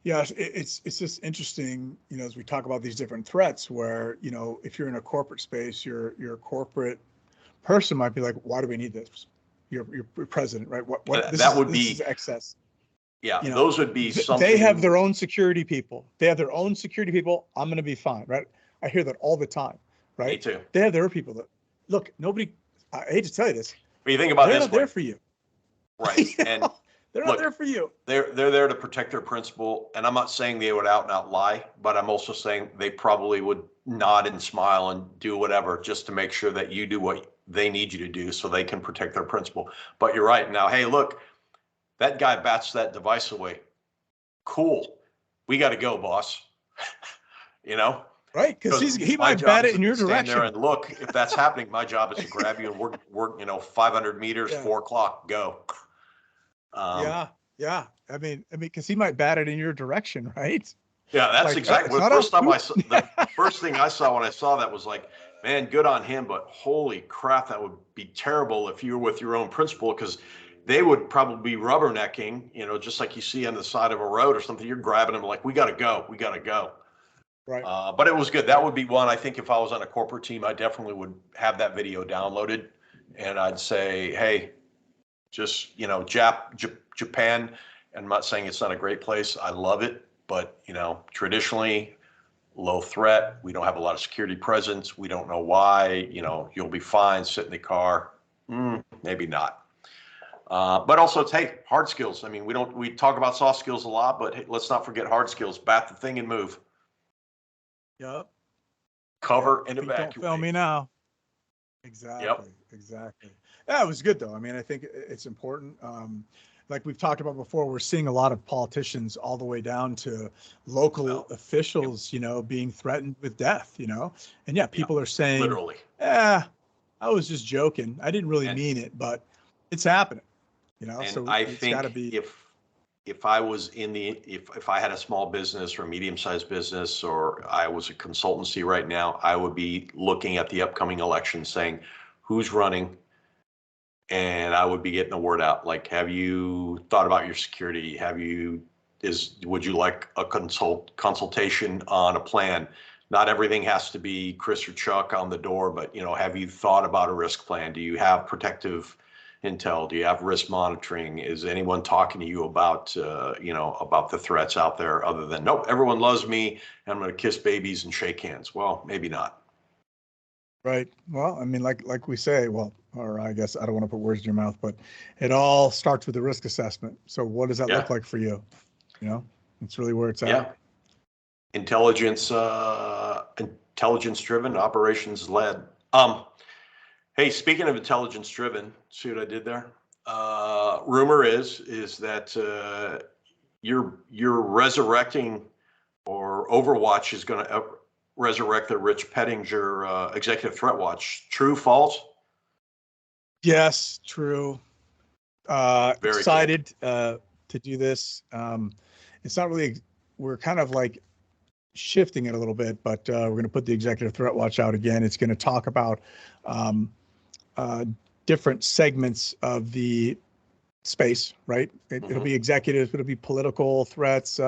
It's just interesting, as we talk about these different threats where, if you're in a corporate space, your corporate person might be like, why do we need this? You're president, right? This is excess. Yeah, those would be something. They have their own security people. I'm going to be fine, right? I hear that all the time, right? Me too. They have their people that look. Nobody. I hate to tell you this. But you think about they're this not there for you, right? And they're not there for you. They're there to protect their principal, and I'm not saying they would out and out lie, but I'm also saying they probably would nod and smile and do whatever just to make sure that you do what they need you to do, so they can protect their principal. But you're right. Now, hey, look. That guy bats that device away. Cool. We got to go, boss. Right? Because he might bat it in your direction. Stand there and look. If that's happening, my job is to grab you and we're 500 meters, 4 o'clock, go. Yeah. I mean, because he might bat it in your direction, right? Yeah, that's exactly. The first thing I saw when I saw that was like, man, good on him, but holy crap, that would be terrible if you were with your own principal, because they would probably be rubbernecking, just like you see on the side of a road or something. You're grabbing them like, we got to go. Right. But it was good. That would be one. I think if I was on a corporate team, I definitely would have that video downloaded, and I'd say, hey, just, Japan. And I'm not saying it's not a great place. I love it, but traditionally low threat. We don't have a lot of security presence. We don't know why. You'll be fine. Sit in the car. Maybe not. But also it's, hey, hard skills. I mean, we talk about soft skills a lot, but hey, let's not forget hard skills. Bat the thing and move. Yep. Cover and evacuate. Don't fail me now. Exactly. Yep. Exactly. Yeah, it was good though. I mean, I think it's important. Like we've talked about before, we're seeing a lot of politicians all the way down to local officials, being threatened with death, and people are saying, literally, I was just joking. I didn't really mean it, but it's happening. And so I it's think gotta be. If I was if I had a small business or a medium-sized business, or I was a consultancy right now, I would be looking at the upcoming election saying, who's running? And I would be getting the word out. Like, have you thought about your security? Would you like a consultation on a plan? Not everything has to be Chris or Chuck on the door, but have you thought about a risk plan? Do you have protective intel? Do you have risk monitoring? Is anyone talking to you about about the threats out there, other than, nope, everyone loves me and I'm going to kiss babies and shake hands? Well, maybe not. Right. Well, I mean, like we say, well, or I guess I don't want to put words in your mouth, but it all starts with the risk assessment. So what does that Yeah. look like for you? You know, it's really where it's at. Yeah. Intelligence, intelligence driven, operations led. Hey, speaking of intelligence driven, see what I did there? Rumor is that you're resurrecting, or Overwatch is going to resurrect the Rich Pettinger executive threat watch. True, false? Yes, true. Very cool. Excited to do this. It's not really, we're kind of like shifting it a little bit, but we're going to put the executive threat watch out again. It's going to talk about um, uh, different segments of the space, right? It'll be executives, it'll be political threats,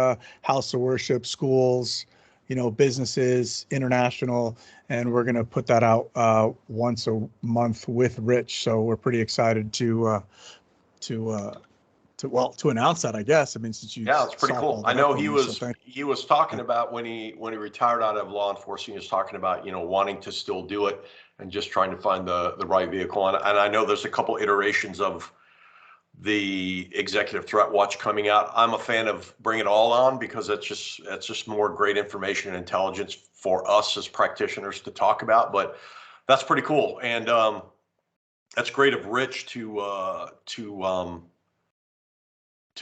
house of worship, schools, businesses, international, and we're going to put that out once a month with Rich. So we're pretty excited to to announce that, I guess. I mean, since you Yeah, it's pretty cool. softballed I it up know for he me, so was thank he was talking about when he retired out of law enforcement, he was talking about, wanting to still do it and just trying to find the right vehicle. And I know there's a couple iterations of the executive threat watch coming out. I'm a fan of bring it all on, because that's just more great information and intelligence for us as practitioners to talk about. But that's pretty cool. And that's great of Rich to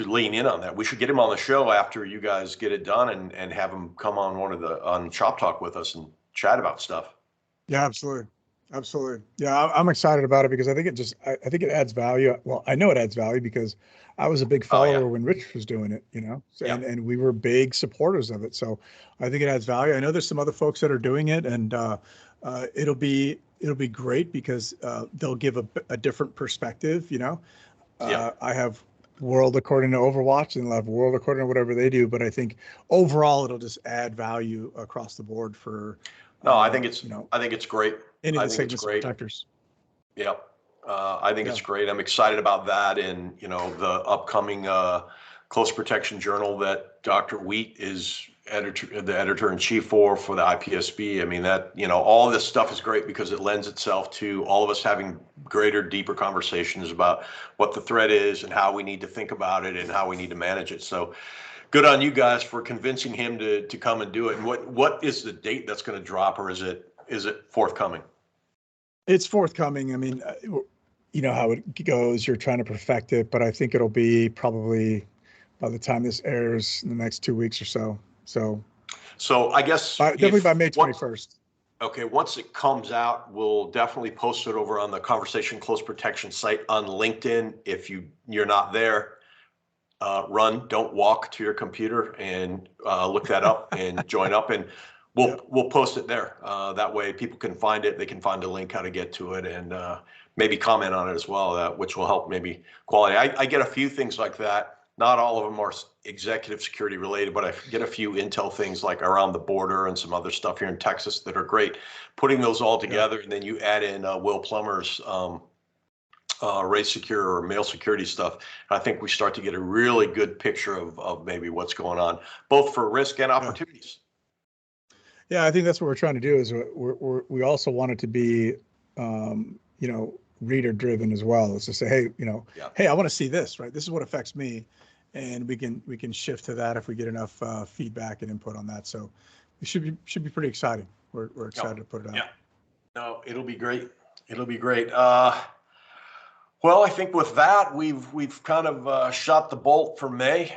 lean in on that. We should get him on the show after you guys get it done, and have him come on on Shop Talk with us and chat about stuff. Yeah, absolutely. Absolutely. Yeah, I'm excited about it because I think I think it adds value. Well, I know it adds value because I was a big Oh yeah. follower when Rich was doing it, so, Yeah. and we were big supporters of it. So I think it adds value. I know there's some other folks that are doing it, and it'll be great because they'll give a different perspective. Yeah. I have world according to Overwatch, and they'll have world according to whatever they do. But I think overall, it'll just add value across the board for, No, I think it's great. any of I the think it's segments of great. protectors. Yep. I think Yeah. it's great. I'm excited about that. And, the upcoming Close Protection Journal that Dr. Wheat is the editor in chief for the IPSB. I mean, that, all this stuff is great because it lends itself to all of us having greater, deeper conversations about what the threat is and how we need to think about it and how we need to manage it. So good on you guys for convincing him to come and do it. And what is the date that's going to drop, or is it forthcoming? It's forthcoming. I mean, you know how it goes. You're trying to perfect it, but I think it'll be probably by the time this airs in the next 2 weeks or so. So I guess definitely by May 21st. Okay, once it comes out, we'll definitely post it over on the Conversation Close Protection site on LinkedIn. If you're not there, don't walk to your computer and look that up and join up, and we'll post it there. That way people can find it. They can find a link how to get to it, and maybe comment on it as well, which will help maybe quality. I get a few things like that. Not all of them are executive security related, but I get a few intel things like around the border and some other stuff here in Texas that are great. Putting those all together, and then you add in Will Plummer's race secure or mail security stuff. I think we start to get a really good picture of maybe what's going on, both for risk and opportunities. Yeah, I think that's what we're trying to do. Is we also want it to be, reader driven as well. It's to say, hey, hey, I want to see this, right? This is what affects me, and we can shift to that if we get enough feedback and input on that. So it should be pretty exciting. We're excited to put it out. Yeah, no, it'll be great. It'll be great. Well, I think with that, we've kind of shot the bolt for May.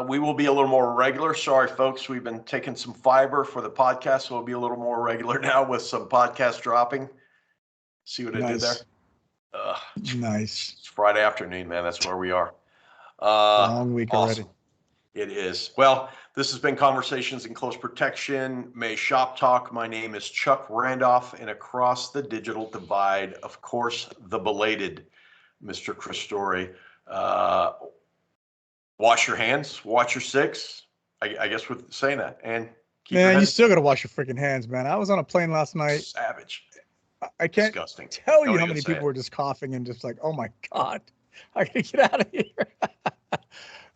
We will be a little more regular. Sorry, folks, we've been taking some fiber for the podcast, so we'll be a little more regular now with some podcast dropping. See what I did there? Nice. It's Friday afternoon, man. That's where we are. Long week awesome. already. It is. Well, this has been Conversations in Close Protection, May Shop Talk. My name is Chuck Randolph, and across the digital divide, of course, the belated Mr. Chris Story. Wash your hands, watch your six. I guess we're saying that. And keep your Man, you head still got to wash your freaking hands, man. I was on a plane last night. savage. I can't Disgusting. tell Don't you how even many say people it. were just coughing and just like, oh my God, I gotta get out of here.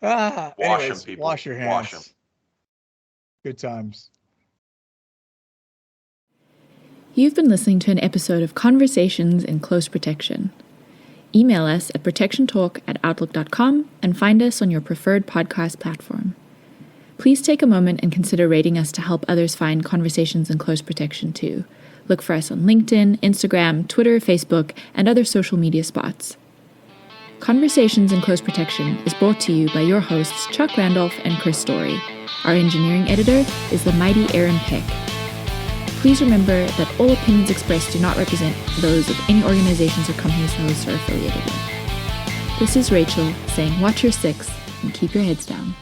Wash Anyways, them, people. wash your hands. Wash them. Good times. You've been listening to an episode of Conversations in Close Protection. Email us at protectiontalk@outlook.com and find us on your preferred podcast platform. Please take a moment and consider rating us to help others find Conversations in Close Protection too. Look for us on LinkedIn, Instagram, Twitter, Facebook, and other social media spots. Conversations in Close Protection is brought to you by your hosts Chuck Randolph and Chris Story. Our engineering editor is the mighty Aaron Peck. Please remember that all opinions expressed do not represent those of any organizations or companies the hosts are affiliated with. This is Rachel saying watch your six and keep your heads down.